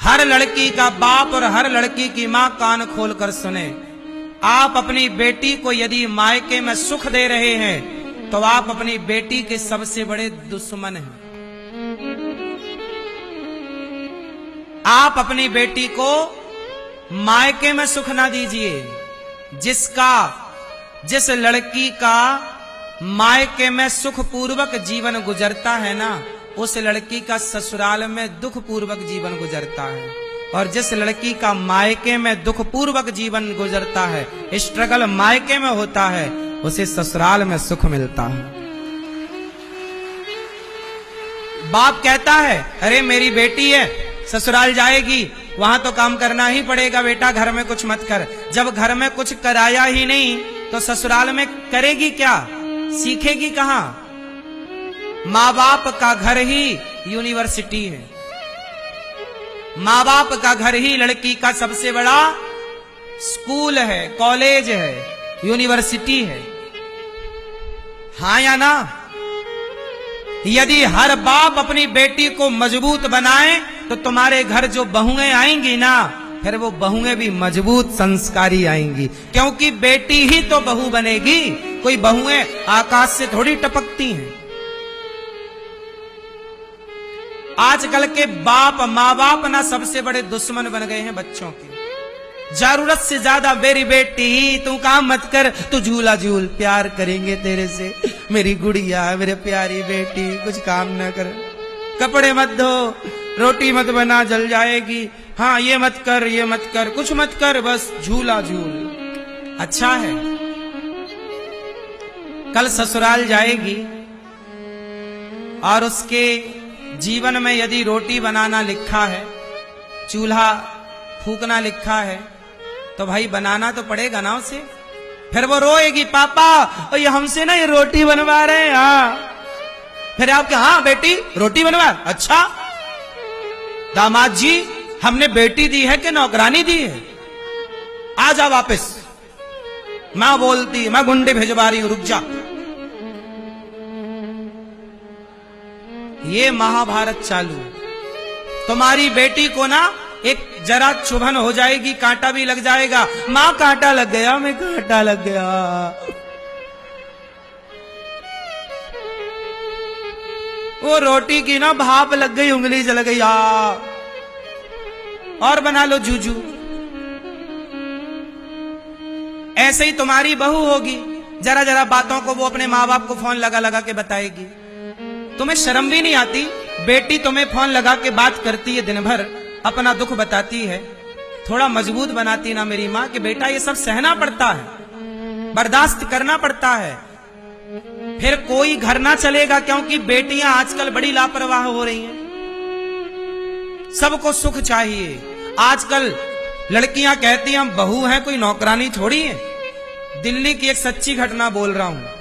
हर लड़की का बाप और हर लड़की की मां कान खोलकर सुने। आप अपनी बेटी को यदि मायके में सुख दे रहे हैं तो आप अपनी बेटी के सबसे बड़े दुश्मन हैं। आप अपनी बेटी को मायके में सुख ना दीजिए। जिस लड़की का मायके में सुख पूर्वक जीवन गुजरता है ना, उस लड़की का ससुराल में दुख पूर्वक जीवन गुजरता है। और जिस लड़की का मायके में दुख पूर्वक जीवन गुजरता है, स्ट्रगल मायके में होता है, उसे ससुराल में सुख मिलता है। बाप कहता है अरे मेरी बेटी है, ससुराल जाएगी, वहां तो काम करना ही पड़ेगा बेटा, घर में कुछ मत कर। जब घर में कुछ कराया ही नहीं तो ससुराल में करेगी क्या, सीखेगी कहां? माँ बाप का घर ही यूनिवर्सिटी है। माँ बाप का घर ही लड़की का सबसे बड़ा स्कूल है, कॉलेज है, यूनिवर्सिटी है। हाँ या ना? यदि हर बाप अपनी बेटी को मजबूत बनाए तो तुम्हारे घर जो बहुएं आएंगी ना, फिर वो बहुएं भी मजबूत संस्कारी आएंगी, क्योंकि बेटी ही तो बहू बनेगी। कोई बहुएं आकाश से थोड़ी टपकती हैं। आजकल के बाप माँ बाप ना सबसे बड़े दुश्मन बन गए हैं बच्चों के। जरूरत से ज्यादा मेरी बेटी तू काम मत कर, तू झूला झूल, प्यार करेंगे तेरे से, मेरी गुड़िया मेरे प्यारी बेटी, कुछ काम न कर, कपड़े मत धो, रोटी मत बना जल जाएगी, हाँ ये मत कर ये मत कर, कुछ मत कर, बस झूला झूल। अच्छा है, कल ससुराल जाएगी और उसके जीवन में यदि रोटी बनाना लिखा है, चूल्हा फूकना लिखा है, तो भाई बनाना तो पड़ेगा ना उसे। फिर वो रोएगी पापा और ये हमसे ना ये रोटी बनवा रहे हैं। हाँ, फिर आप क्या, हाँ बेटी रोटी बनवा, अच्छा दामाद जी हमने बेटी दी है कि नौकरानी दी है, आ जा वापस। मां बोलती मैं गुंडे भिजवा रही हूं, रुक जा। ये महाभारत चालू। तुम्हारी बेटी को ना एक जरा चुभन हो जाएगी, कांटा भी लग जाएगा, मां कांटा लग गया, मैं कांटा लग गया। वो रोटी की ना भाप लग गई, उंगली जल गई, और बना लो जूजू। ऐसे ही तुम्हारी बहू होगी, जरा जरा बातों को वो अपने माँ बाप को फोन लगा लगा के बताएगी। तुम्हें शर्म भी नहीं आती? बेटी तुम्हें फोन लगा के बात करती है, दिन भर अपना दुख बताती है, थोड़ा मजबूत बनाती ना मेरी माँ कि बेटा ये सब सहना पड़ता है, बर्दाश्त करना पड़ता है। फिर कोई घर ना चलेगा, क्योंकि बेटियां आजकल बड़ी लापरवाह हो रही हैं। सबको सुख चाहिए। आजकल लड़कियां कहती हैं हम बहू हैं, कोई नौकरानी थोड़ी है। दिल्ली की एक सच्ची घटना बोल रहा हूं।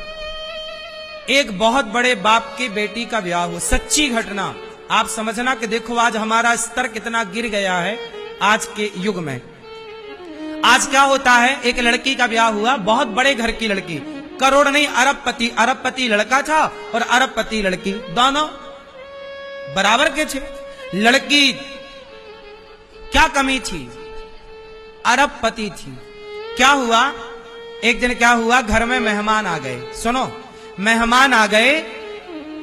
एक बहुत बड़े बाप की बेटी का ब्याह हो, सच्ची घटना। आप समझना कि देखो आज हमारा स्तर कितना गिर गया है आज के युग में। आज क्या होता है, एक लड़की का ब्याह हुआ, बहुत बड़े घर की लड़की, करोड़ नहीं अरबपति, अरबपति लड़का था और अरबपति लड़की, दोनों बराबर के थे। लड़की क्या कमी थी, अरबपति थी। क्या हुआ, एक दिन क्या हुआ, घर में मेहमान आ गए। सुनो, मेहमान आ गए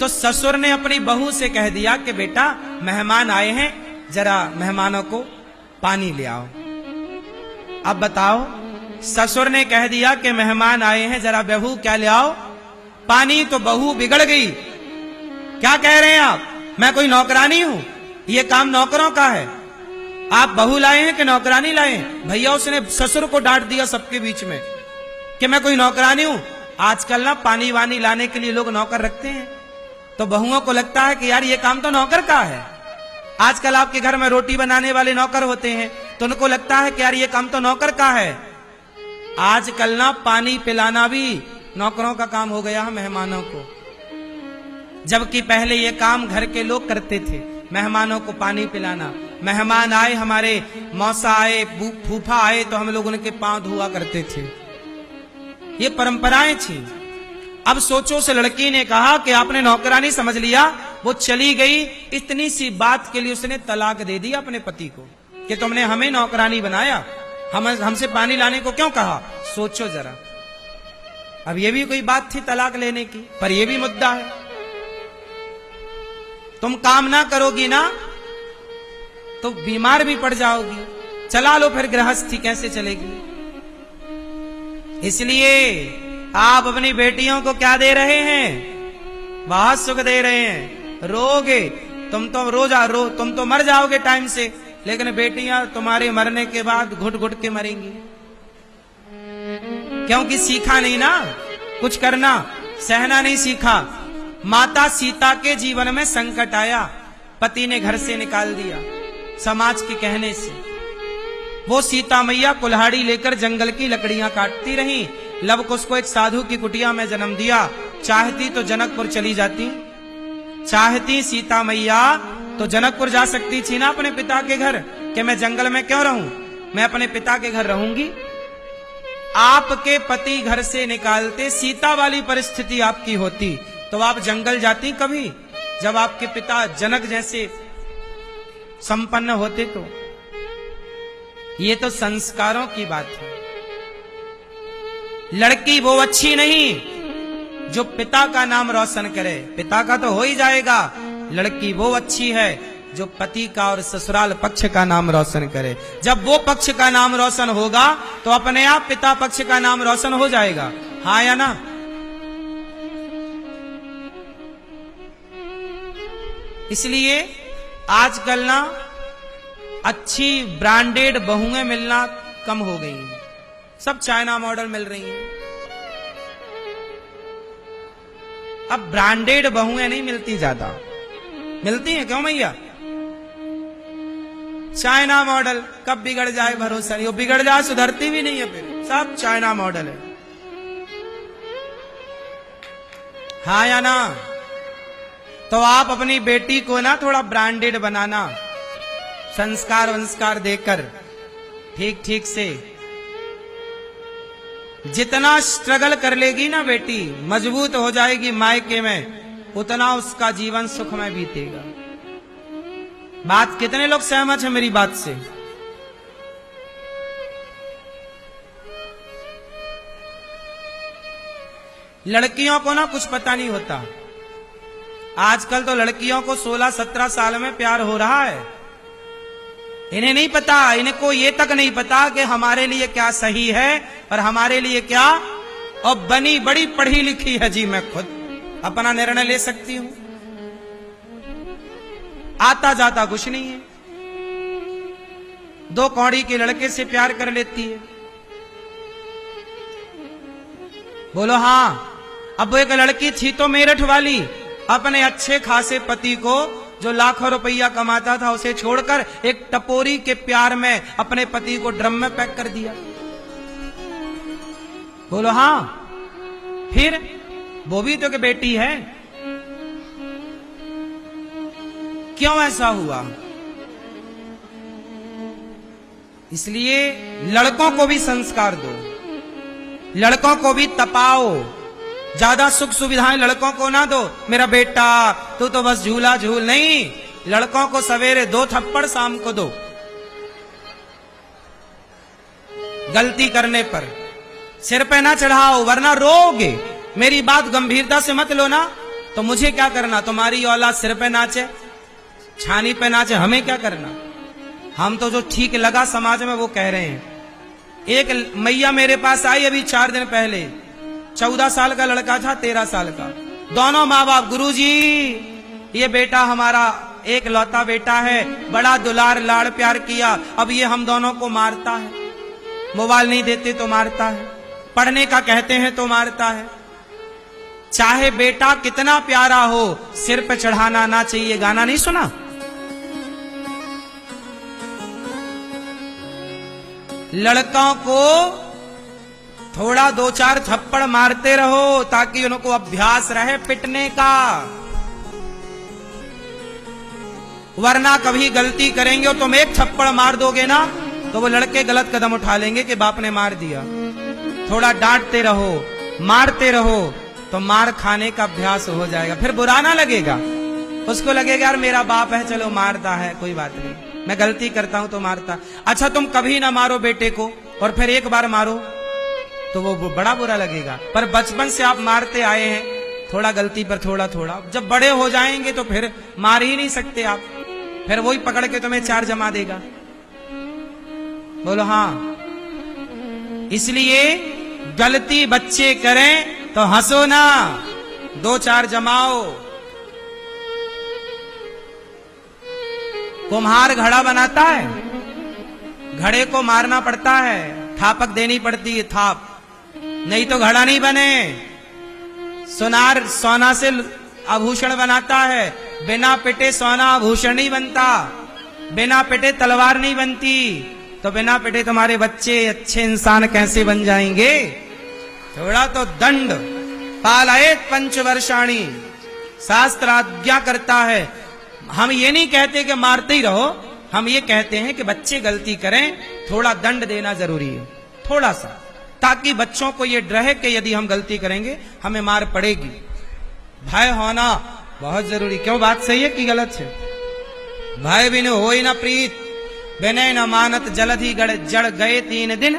तो ससुर ने अपनी बहू से कह दिया कि बेटा मेहमान आए हैं, जरा मेहमानों को पानी ले आओ। अब बताओ, ससुर ने कह दिया कि मेहमान आए हैं, जरा बहू क्या ले आओ, पानी। तो बहू बिगड़ गई। क्या कह रहे हैं आप, मैं कोई नौकरानी हूं? ये काम नौकरों का है। आप बहू लाए हैं कि नौकरानी लाए हैं? भैया उसने ससुर को डांट दिया सबके बीच में कि मैं कोई नौकरानी हूं। आजकल ना पानी वानी लाने के लिए लोग नौकर रखते हैं, तो बहुओं को लगता है कि यार ये काम तो नौकर का है। आजकल आपके घर में रोटी बनाने वाले नौकर होते हैं, तो उनको लगता है कि यार ये काम तो नौकर का है। आजकल ना पानी पिलाना भी नौकरों का काम हो गया है मेहमानों को, जबकि पहले ये काम घर के लोग करते थे, मेहमानों को पानी पिलाना। मेहमान आए, हमारे मौसा आए, फूफा आए, तो हम लोग उनके पांव धुआ करते थे। ये परंपराएं थी। अब सोचो, उस लड़की ने कहा कि आपने नौकरानी समझ लिया, वो चली गई, इतनी सी बात के लिए उसने तलाक दे दी अपने पति को कि तुमने हमें नौकरानी बनाया, हमसे पानी लाने को क्यों कहा। सोचो जरा, अब ये भी कोई बात थी तलाक लेने की, पर ये भी मुद्दा है। तुम काम ना करोगी ना तो बीमार भी पड़ जाओगी, चला लो फिर गृहस्थी कैसे चलेगी। इसलिए आप अपनी बेटियों को क्या दे रहे हैं, बहुत सुख दे रहे हैं। रोगे तुम तो मर जाओगे टाइम से, लेकिन बेटियां तुम्हारे मरने के बाद घुट घुट के मरेंगी, क्योंकि सीखा नहीं ना कुछ करना, सहना नहीं सीखा। माता सीता के जीवन में संकट आया, पति ने घर से निकाल दिया समाज के कहने से। वो सीता मैया कुल्हाड़ी लेकर जंगल की लकड़ियां काटती रहीं। लव कुश को एक साधु की कुटिया में जन्म दिया। चाहती तो जनकपुर चली जाती, चाहती सीता मैया तो जनकपुर जा सकती थी ना अपने पिता के घर, कि मैं जंगल में क्यों रहूं, मैं अपने पिता के घर रहूंगी। आपके पति घर से निकालते, सीता वाली परिस्थिति आपकी होती तो आप जंगल जाती कभी, जब आपके पिता जनक जैसे संपन्न होते। तो ये तो संस्कारों की बात है। लड़की वो अच्छी नहीं जो पिता का नाम रोशन करे, पिता का तो हो ही जाएगा। लड़की वो अच्छी है जो पति का और ससुराल पक्ष का नाम रोशन करे। जब वो पक्ष का नाम रोशन होगा तो अपने आप पिता पक्ष का नाम रोशन हो जाएगा, हाँ या ना। इसलिए आजकल ना अच्छी ब्रांडेड बहुएं मिलना कम हो गई हैं, सब चाइना मॉडल मिल रही हैं। अब ब्रांडेड बहुएं नहीं मिलती, ज्यादा मिलती हैं क्यों भैया, चाइना मॉडल। कब बिगड़ जाए भरोसा नहीं, वो बिगड़ जाए सुधरती भी नहीं है, फिर सब चाइना मॉडल है, हाँ या ना। तो आप अपनी बेटी को ना थोड़ा ब्रांडेड बनाना, संस्कार वंस्कार देकर ठीक ठीक से। जितना स्ट्रगल कर लेगी ना बेटी, मजबूत हो जाएगी मायके में, उतना उसका जीवन सुखमय बीतेगा। बात कितने लोग सहमत हैं मेरी बात से? लड़कियों को ना कुछ पता नहीं होता। आजकल तो लड़कियों को 16-17 साल में प्यार हो रहा है। इन्हें नहीं पता, इनको ये तक नहीं पता कि हमारे लिए क्या सही है और हमारे लिए क्या। और बनी बड़ी पढ़ी लिखी है जी, मैं खुद अपना निर्णय ले सकती हूं, आता जाता कुछ नहीं है। 2 कौड़ी के लड़के से प्यार कर लेती है। बोलो हाँ। अब एक लड़की थी तो मेरठ वाली, अपने अच्छे खासे पति को जो लाखों रुपया कमाता था उसे छोड़कर एक टपोरी के प्यार में अपने पति को ड्रम में पैक कर दिया। बोलो हाँ। फिर वो भी तो कि बेटी है, क्यों ऐसा हुआ? इसलिए लड़कों को भी संस्कार दो, लड़कों को भी तपाओ, ज्यादा सुख सुविधाएं लड़कों को ना दो। मेरा बेटा तू तो बस झूला झूल, नहीं, लड़कों को सवेरे 2 थप्पड़, शाम को 2, गलती करने पर सिर पे ना चढ़ाओ वरना रोगे। मेरी बात गंभीरता से मत लो ना, तो मुझे क्या करना, तुम्हारी औलाद सिर पे नाचे, छानी पे नाचे, हमें क्या करना। हम तो जो ठीक लगा समाज में वो कह रहे हैं। एक मैया मेरे पास आई अभी 4 दिन पहले, 14 साल का लड़का था, 13 साल का, दोनों माँ बाप। गुरुजी ये बेटा हमारा एक लौता बेटा है, बड़ा दुलार लाड़ प्यार किया, अब ये हम दोनों को मारता है, मोबाइल नहीं देते तो मारता है, पढ़ने का कहते हैं तो मारता है। चाहे बेटा कितना प्यारा हो, सिर पे चढ़ाना ना चाहिए। गाना नहीं सुना? लड़कों को थोड़ा 2-4 थप्पड़ मारते रहो ताकि उनको अभ्यास रहे पिटने का, वरना कभी गलती करेंगे और तुम एक थप्पड़ मार दोगे ना तो वो लड़के गलत कदम उठा लेंगे कि बाप ने मार दिया। थोड़ा डांटते रहो, मारते रहो, तो मार खाने का अभ्यास हो जाएगा, फिर बुरा ना लगेगा। उसको लगेगा यार मेरा बाप है, चलो मारता है, कोई बात नहीं, मैं गलती करता हूं तो मारता। अच्छा तुम कभी ना मारो बेटे को और फिर एक बार मारो तो वो बड़ा बुरा लगेगा। पर बचपन से आप मारते आए हैं, थोड़ा गलती पर थोड़ा थोड़ा, जब बड़े हो जाएंगे तो फिर मार ही नहीं सकते आप, फिर वही पकड़ के तुम्हें 4 जमा देगा। बोलो हाँ। इसलिए गलती बच्चे करें तो हंसो ना, 2-4 जमाओ। कुम्हार घड़ा बनाता है, घड़े को मारना पड़ता है, थापक देनी पड़ती है, थाप, नहीं तो घड़ा नहीं बने। सोनार सोना से आभूषण बनाता है, बिना पिटे सोना आभूषण नहीं बनता, बिना पिटे तलवार नहीं बनती। तो बिना पिटे तुम्हारे बच्चे अच्छे इंसान कैसे बन जाएंगे? थोड़ा तो दंड। पालयेत पंचवर्षाणि, शास्त्र आज्ञा करता है। हम ये नहीं कहते कि मारते ही रहो, हम ये कहते हैं कि बच्चे गलती करें, थोड़ा दंड देना जरूरी है, थोड़ा सा, ताकि बच्चों को ये रहे कि यदि हम गलती करेंगे हमें मार पड़ेगी। भय होना बहुत जरूरी। क्यों, बात सही है कि गलत है? भय बिनु होई न प्रीत, विनय न मानत जलधि जड़ गए 3 दिन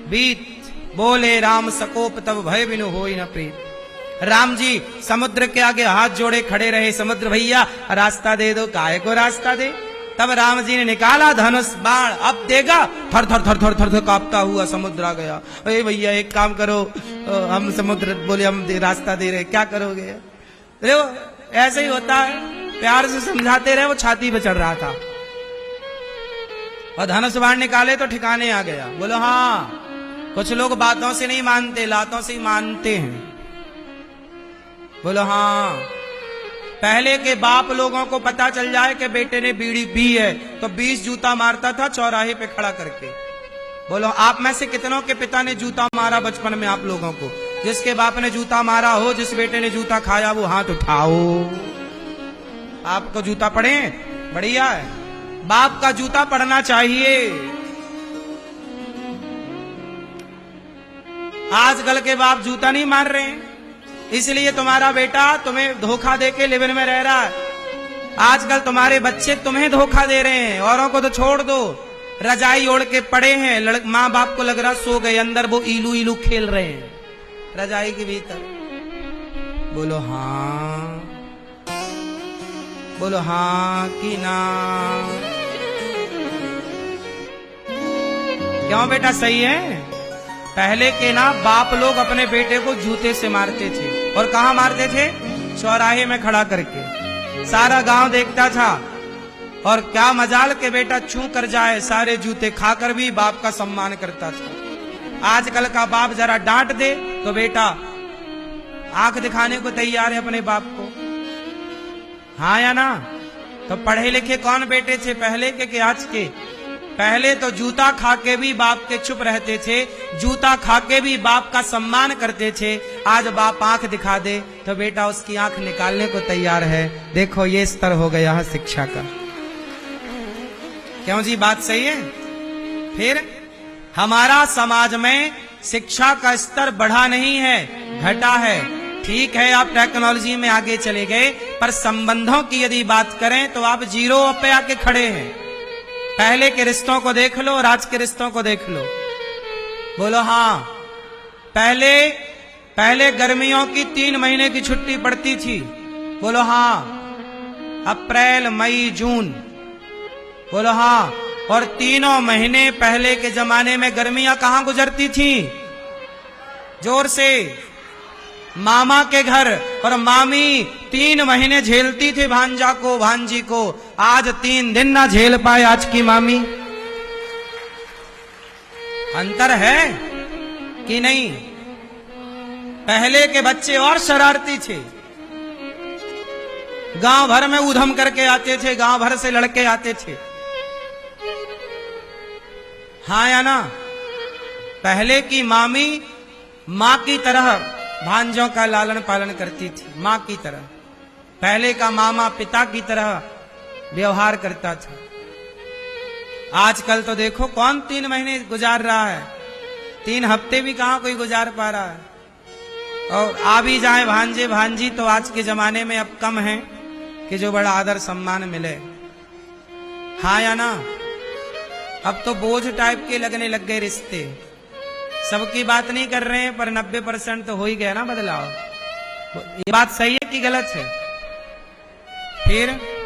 बीत। बोले राम सकोप तब भय बिनु होई न प्रीत। राम जी समुद्र के आगे हाथ जोड़े खड़े रहे, समुद्र भैया रास्ता दे दो, काहे को रास्ता दे? तब राम जी ने निकाला धनुष बाण, अब देगा, थर थर थर थर थर थर कांपता हुआ समुद्र आ गया। अरे भैया एक काम करो, हम समुद्र बोले हम रास्ता दे रहे, क्या करोगे? देखो ऐसे ही होता है, प्यार से समझाते रहे, वो छाती पे चढ़ रहा था और धनुष बाण निकाले तो ठिकाने आ गया। बोलो हाँ। कुछ लोग बातों से नहीं मानते, लातों से ही मानते हैं। बोलो हाँ। पहले के बाप लोगों को पता चल जाए कि बेटे ने बीड़ी पी है तो 20 जूता मारता था चौराहे पे खड़ा करके। बोलो आप में से कितनों के पिता ने जूता मारा बचपन में आप लोगों को? जिसके बाप ने जूता मारा हो, जिस बेटे ने जूता खाया, वो हाथ उठाओ। आपको जूता पड़े? बढ़िया है, बाप का जूता पड़ना चाहिए। आजकल के बाप जूता नहीं मार रहे हैं, इसलिए तुम्हारा बेटा तुम्हें धोखा देके लिविन में रह रहा है। आजकल तुम्हारे बच्चे तुम्हें धोखा दे रहे हैं, औरों को तो छोड़ दो। रजाई ओढ़ के पड़े हैं, माँ बाप को लग रहा सो गए, अंदर वो इलू इलू खेल रहे हैं रजाई के भीतर। बोलो हाँ, बोलो हाँ कि ना? क्यों बेटा, सही है? पहले के ना बाप लोग अपने बेटे को जूते से मारते थे, और कहाँ मारते थे? चौराहे में खड़ा करके। सारा गांव देखता था, और क्या मजाल के बेटा छू कर जाए, सारे जूते खाकर भी बाप का सम्मान करता था। आजकल का बाप जरा डांट दे तो बेटा आंख दिखाने को तैयार है अपने बाप को, हाँ या ना? तो पढ़े लिखे कौन बेटे थे पहले के आज के? पहले तो जूता खा के भी बाप के चुप रहते थे, जूता खा के भी बाप का सम्मान करते थे। आज बाप आंख दिखा दे तो बेटा उसकी आंख निकालने को तैयार है। देखो ये स्तर हो गया है शिक्षा का। क्यों जी, बात सही है? फिर हमारा समाज में शिक्षा का स्तर बढ़ा नहीं है, घटा है। ठीक है, आप टेक्नोलॉजी में आगे चले गए, पर संबंधों की यदि बात करें तो आप 0 पे आके खड़े हैं। पहले के रिश्तों को देख लो और आज के रिश्तों को देख लो। बोलो हाँ। पहले गर्मियों की 3 महीने की छुट्टी पड़ती थी। बोलो हाँ। अप्रैल, मई, जून। बोलो हाँ। और 3 महीने पहले के जमाने में गर्मियां कहां गुजरती थी? जोर से, मामा के घर। और मामी 3 महीने झेलती थी भांजा को, भांजी को। आज 3 दिन ना झेल पाए आज की मामी। अंतर है कि नहीं? पहले के बच्चे और शरारती थे, गांव भर में ऊधम करके आते थे, गांव भर से लड़के आते थे, हाँ या ना? पहले की मामी मां की तरह भांजों का लालन पालन करती थी, मां की तरह। पहले का मामा पिता की तरह व्यवहार करता था। आजकल तो देखो कौन 3 महीने गुजार रहा है, 3 हफ्ते भी कहां कोई गुजार पा रहा है। और आ भी जाए भांजे भांजी तो आज के जमाने में अब कम है, कि जो बड़ा आदर सम्मान मिले। हाँ या ना? अब तो बोझ टाइप के लगने लग गए रिश्ते। सबकी बात नहीं कर रहे हैं, पर 90% तो हो ही गया ना बदलाव। ये बात सही है कि गलत है? फिर